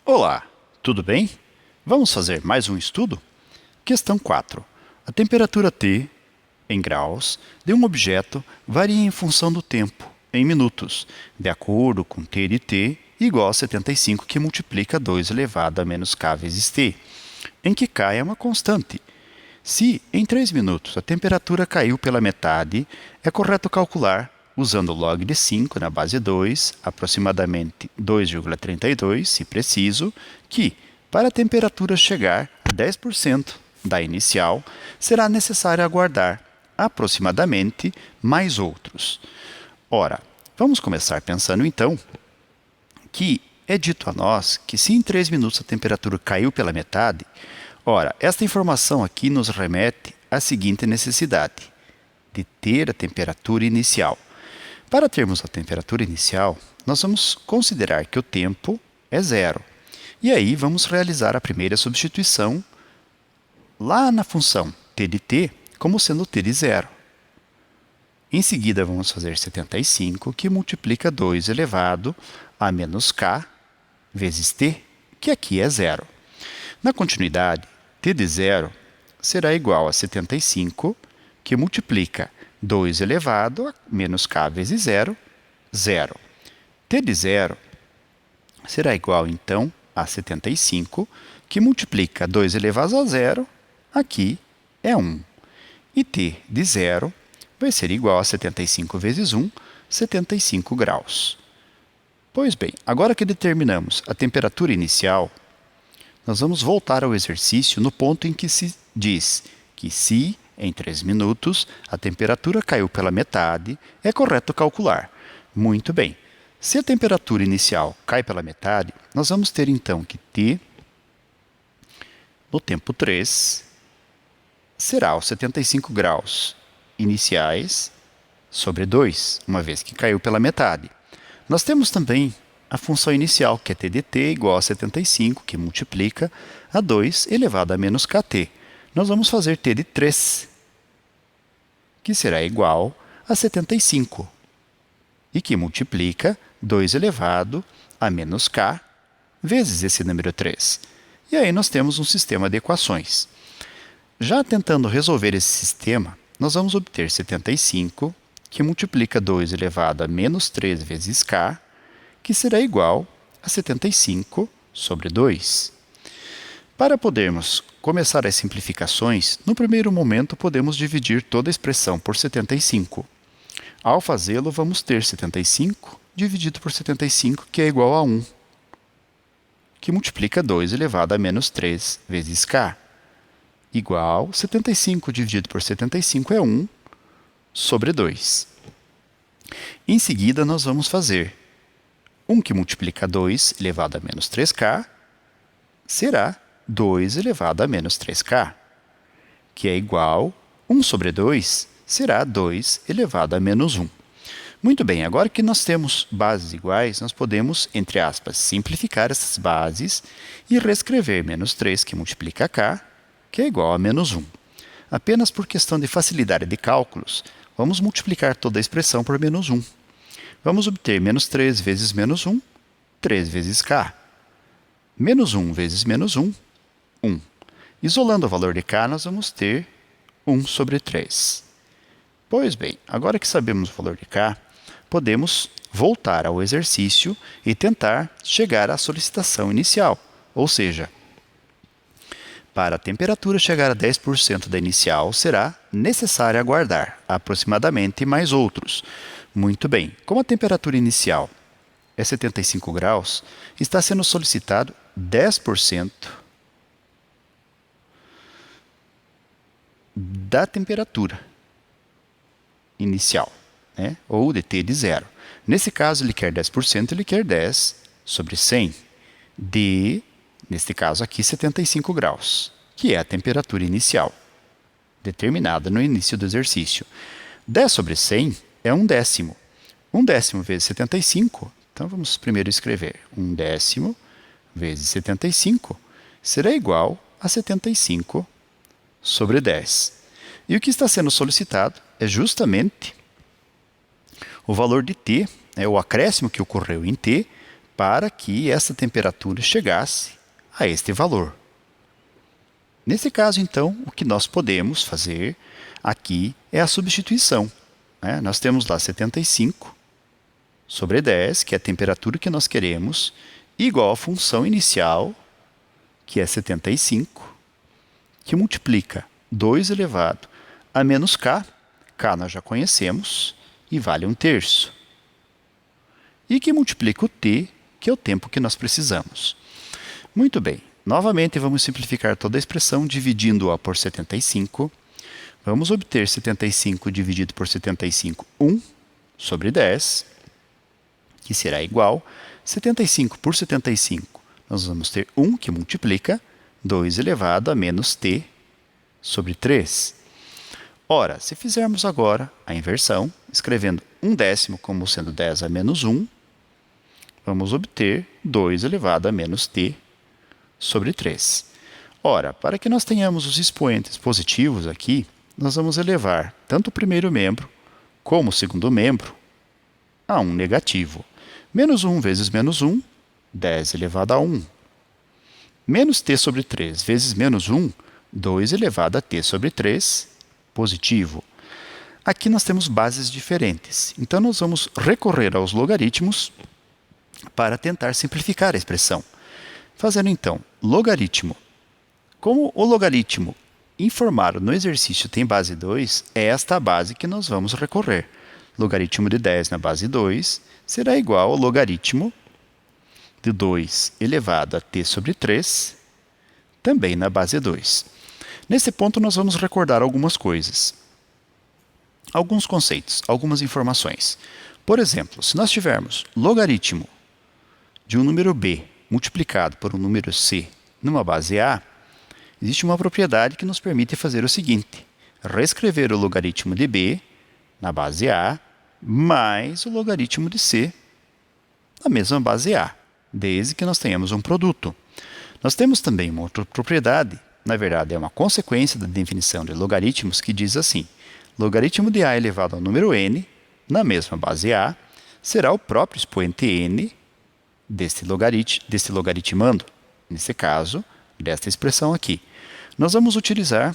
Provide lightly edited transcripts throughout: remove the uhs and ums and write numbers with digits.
Olá, tudo bem? Vamos fazer mais um estudo? Questão 4. A temperatura T, em graus, de um objeto varia em função do tempo, em minutos, de acordo com T de T igual a 75, que multiplica 2 elevado a menos K vezes T, em que K é uma constante. Se, em 3 minutos, a temperatura caiu pela metade, é correto calcular, usando o log de 5 na base 2, aproximadamente 2,32, se preciso, que, para a temperatura chegar a 10% da inicial, será necessário aguardar, aproximadamente, mais outros. Ora, vamos começar pensando então que é dito a nós que se em 3 minutos a temperatura caiu pela metade, ora, esta informação aqui nos remete à seguinte necessidade, de ter a temperatura inicial. Para termos a temperatura inicial, nós vamos considerar que o tempo é zero. E aí vamos realizar a primeira substituição lá na função t de t como sendo t de zero. Em seguida, vamos fazer 75, que multiplica 2 elevado a menos k vezes t, que aqui é zero. Na continuidade, t de zero será igual a 75, que multiplica 2 elevado a menos k vezes zero, zero. T de zero será igual, então, a 75, que multiplica 2 elevado a zero, aqui é 1. E t de zero vai ser igual a 75 vezes 1, 75 graus. Pois bem, agora que determinamos a temperatura inicial, nós vamos voltar ao exercício no ponto em que se diz que se, em 3 minutos, a temperatura caiu pela metade, é correto calcular. Muito bem. Se a temperatura inicial cai pela metade, nós vamos ter então que T, no tempo 3, será os 75 graus iniciais sobre 2, uma vez que caiu pela metade. Nós temos também a função inicial, que é t de t igual a 75, que multiplica a 2 elevado a menos kt. Nós vamos fazer t de 3, que será igual a 75, e que multiplica 2 elevado a menos k vezes esse número 3. E aí nós temos um sistema de equações. Já tentando resolver esse sistema, nós vamos obter 75, que multiplica 2 elevado a menos 3 vezes k, que será igual a 75 sobre 2. Para podermos começar as simplificações, no primeiro momento podemos dividir toda a expressão por 75. Ao fazê-lo, vamos ter 75 dividido por 75, que é igual a 1, que multiplica 2 elevado a menos 3 vezes k, igual 75 dividido por 75 é 1 sobre 2. Em seguida, nós vamos fazer 1 que multiplica 2 elevado a menos 3k será 2 elevado a menos 3k, que é igual 1 sobre 2 será 2 elevado a menos 1. Muito bem, agora que nós temos bases iguais, nós podemos, entre aspas, simplificar essas bases e reescrever menos 3 que multiplica k, que é igual a menos 1. Apenas por questão de facilidade de cálculos, vamos multiplicar toda a expressão por menos 1. Vamos obter menos 3 vezes menos 1, 3 vezes k. Menos 1 vezes menos 1, 1. Isolando o valor de k, nós vamos ter 1 sobre 3. Pois bem, agora que sabemos o valor de k, podemos voltar ao exercício e tentar chegar à solicitação inicial, ou seja, para a temperatura chegar a 10% da inicial, será necessário aguardar aproximadamente mais outros. Muito bem, como a temperatura inicial é 75 graus, está sendo solicitado 10% da temperatura inicial, né? Ou de t de zero. Nesse caso, ele quer 10%, ele quer 10 sobre 100 de, neste caso aqui, 75 graus, que é a temperatura inicial, determinada no início do exercício. 10 sobre 100 é 1 décimo. 1 décimo vezes 75, então vamos primeiro escrever 1 décimo vezes 75 será igual a 75 sobre 10. E o que está sendo solicitado é justamente o valor de t, o acréscimo que ocorreu em t, para que essa temperatura chegasse a este valor. Nesse caso, então, o que nós podemos fazer aqui é a substituição, né? Nós temos lá 75 sobre 10, que é a temperatura que nós queremos, igual à função inicial, que é 75, que multiplica 2 elevado a menos k, k nós já conhecemos, e vale 1/3. E que multiplica o t, que é o tempo que nós precisamos. Muito bem, novamente vamos simplificar toda a expressão dividindo-a por 75. Vamos obter 75 dividido por 75, 1 sobre 10, que será igual a 75 por 75. Nós vamos ter 1 que multiplica 2 elevado a menos t sobre 3. Ora, se fizermos agora a inversão, escrevendo 1/10 como sendo 10 a menos 1, vamos obter 2 elevado a menos t sobre 3. Ora, para que nós tenhamos os expoentes positivos aqui, nós vamos elevar tanto o primeiro membro como o segundo membro a 1 negativo. Menos 1 vezes menos 1, 10 elevado a 1. Menos t sobre 3 vezes menos 1, 2 elevado a t sobre 3, positivo. Aqui nós temos bases diferentes, então nós vamos recorrer aos logaritmos para tentar simplificar a expressão. Fazendo então logaritmo. Como o logaritmo informado no exercício tem base 2, é esta a base que nós vamos recorrer. Logaritmo de 10 na base 2 será igual ao logaritmo de 2 elevado a t sobre 3, também na base 2. Nesse ponto, nós vamos recordar algumas coisas. Alguns conceitos, algumas informações. Por exemplo, se nós tivermos logaritmo de um número b multiplicado por um número c numa base a, existe uma propriedade que nos permite fazer o seguinte: reescrever o logaritmo de b na base a mais o logaritmo de c na mesma base a, desde que nós tenhamos um produto. Nós temos também uma outra propriedade, na verdade é uma consequência da definição de logaritmos, que diz assim: logaritmo de a elevado ao número n, na mesma base a, será o próprio expoente n deste logaritmando, nesse caso, desta expressão aqui. Nós vamos utilizar,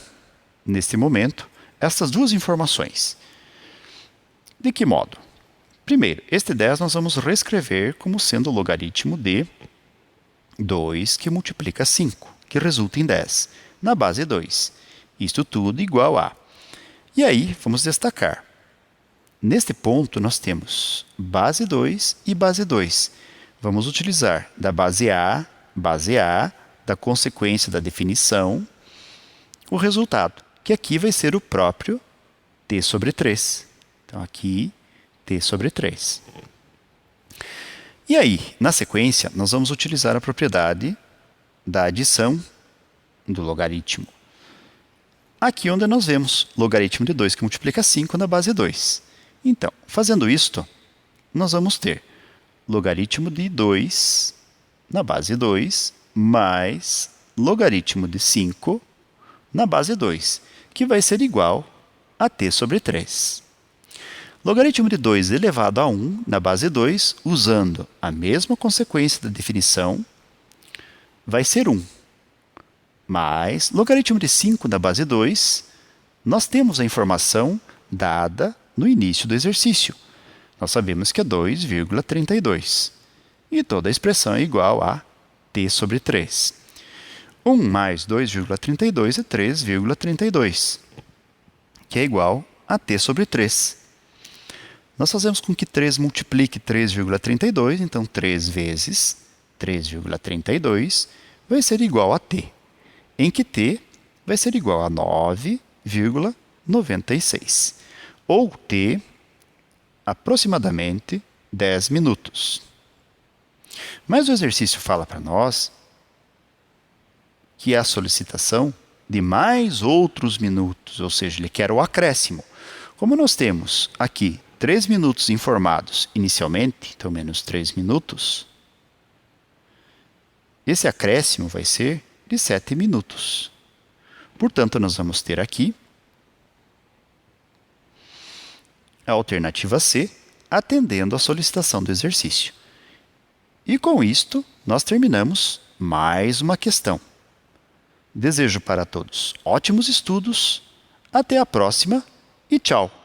neste momento, essas duas informações. De que modo? Primeiro, este 10 nós vamos reescrever como sendo o logaritmo de 2 que multiplica 5, que resulta em 10, na base 2. Isto tudo igual a. E aí, vamos destacar. Neste ponto, nós temos base 2 e base 2. Vamos utilizar da base A, da consequência da definição, o resultado, que aqui vai ser o próprio t sobre 3. Então, aqui, t sobre 3. E aí, na sequência, nós vamos utilizar a propriedade da adição do logaritmo. Aqui onde nós vemos logaritmo de 2 que multiplica 5 na base 2. Então, fazendo isto, nós vamos ter logaritmo de 2 na base 2 mais logaritmo de 5 na base 2, que vai ser igual a t sobre 3. Logaritmo de 2 elevado a 1 na base 2, usando a mesma consequência da definição, vai ser 1. Mas logaritmo de 5 na base 2, nós temos a informação dada no início do exercício. Nós sabemos que é 2,32. E toda a expressão é igual a t sobre 3. 1 mais 2,32 é 3,32, que é igual a t sobre 3. Nós fazemos com que 3 multiplique 3,32, então 3 vezes 3,32 vai ser igual a t, em que t vai ser igual a 9,96, ou t aproximadamente 10 minutos. Mas o exercício fala para nós que é a solicitação de mais outros minutos, ou seja, ele quer o acréscimo. Como nós temos aqui 3 minutos informados inicialmente, então menos 3 minutos, esse acréscimo vai ser de 7 minutos. Portanto, nós vamos ter aqui a alternativa C, atendendo à solicitação do exercício. E com isto, nós terminamos mais uma questão. Desejo para todos ótimos estudos, até a próxima e tchau!